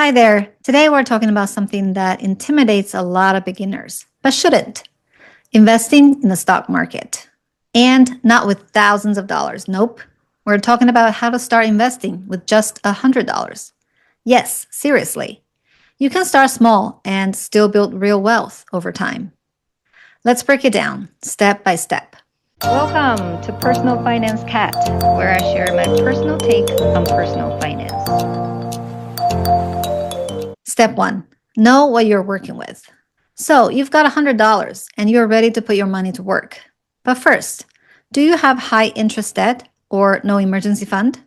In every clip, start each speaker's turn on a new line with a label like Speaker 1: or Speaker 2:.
Speaker 1: Hi there. Today we're talking about something that intimidates a lot of beginners, but shouldn't. Investing in the stock market. And not with thousands of dollars. Nope. We're talking about how to start investing with just $100. Yes, seriously. You can start small and still build real wealth over time. Let's break it down step by step.
Speaker 2: Welcome to Personal Finance Cat, where I share my personal take on personal finance.
Speaker 1: Step 1. Know what you're working with. So you've got $100 and you're ready to put your money to work. But first, do you have high interest debt or no emergency fund?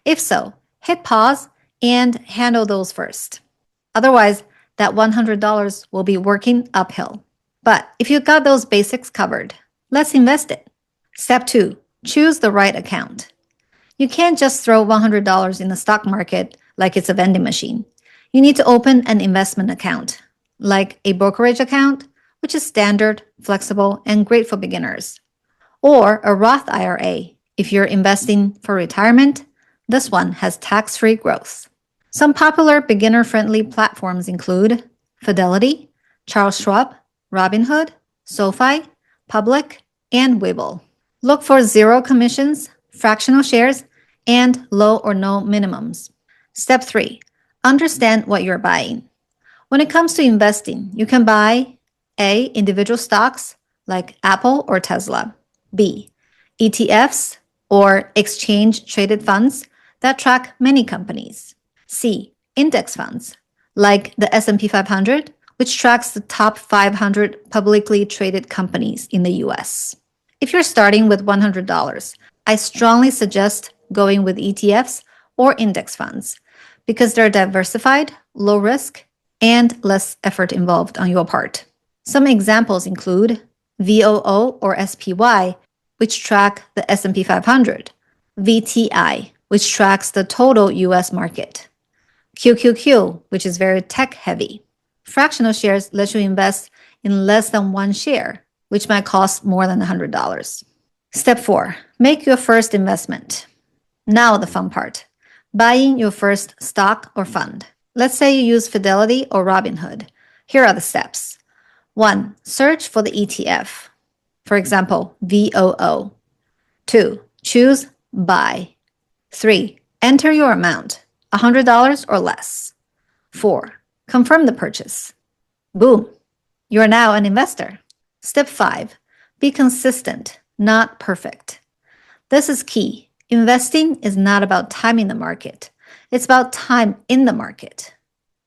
Speaker 1: If so, hit pause and handle those first. Otherwise, that $100 will be working uphill. But if you've got those basics covered, let's invest it. Step 2. Choose the right account. You can't just throw $100 in the stock market like it's a vending machine. You need to open an investment account, like a brokerage account, which is standard, flexible, and great for beginners. Or a Roth IRA. If you're investing for retirement, this one has tax-free growth. Some popular beginner-friendly platforms include Fidelity, Charles Schwab, Robinhood, SoFi, Public, and Webull. Look for zero commissions, fractional shares, and low or no minimums. Step 3. Understand what you're buying. When it comes to investing, you can buy A. Individual stocks like Apple or Tesla. B. ETFs or exchange-traded funds that track many companies. C. Index funds like the S&P 500, which tracks the top 500 publicly traded companies in the US. If you're starting with $100, I strongly suggest going with ETFs or index funds because they're diversified, low risk, and less effort involved on your part. Some examples include VOO or SPY, which track the S&P 500, VTI, which tracks the total US market, QQQ, which is very tech-heavy. Fractional shares let you invest in less than one share, which might cost more than $100. Step 4. Make your first investment. Now the fun part. Buying your first stock or fund. Let's say you use Fidelity or Robinhood. Here are the steps. 1. Search for the ETF. For example, VOO. 2. Choose Buy. 3. Enter your amount, $100 or less. 4. Confirm the purchase. Boom! You are now an investor. Step 5. Be consistent, not perfect. This is key. Investing is not about timing the market. It's about time in the market.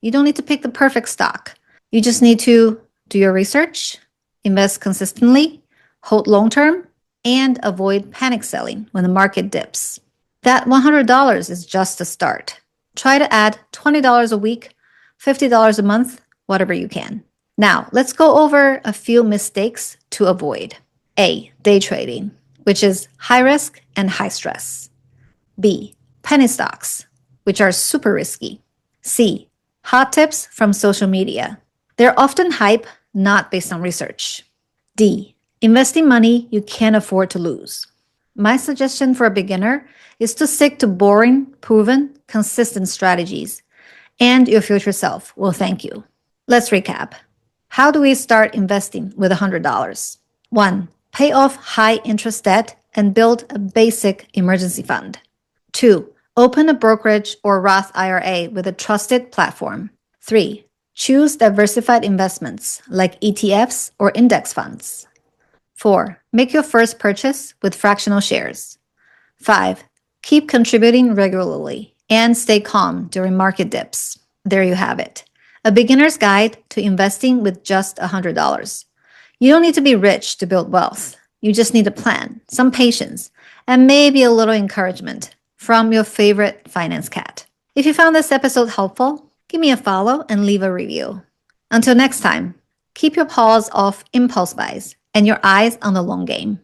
Speaker 1: You don't need to pick the perfect stock. You just need to do your research, invest consistently, hold long-term, and avoid panic selling when the market dips. That $100 is just a start. Try to add $20 a week, $50 a month, whatever you can. Now, let's go over a few mistakes to avoid. A. Day trading, which is high risk and high stress. B. Penny stocks, which are super risky. C. Hot tips from social media. They're often hype, not based on research. D. Investing money you can't afford to lose. My suggestion for a beginner is to stick to boring, proven, consistent strategies, and your future self will thank you. Let's recap. How do we start investing with $100? 1. Pay off high interest debt and build a basic emergency fund. 2. Open a brokerage or Roth IRA with a trusted platform. 3. Choose diversified investments like ETFs or index funds. 4. Make your first purchase with fractional shares. 5. Keep contributing regularly and stay calm during market dips. There you have it. A beginner's guide to investing with just $100. You don't need to be rich to build wealth. You just need a plan, some patience, and maybe a little encouragement from your favorite finance cat. If you found this episode helpful, give me a follow and leave a review. Until next time, keep your paws off impulse buys and your eyes on the long game.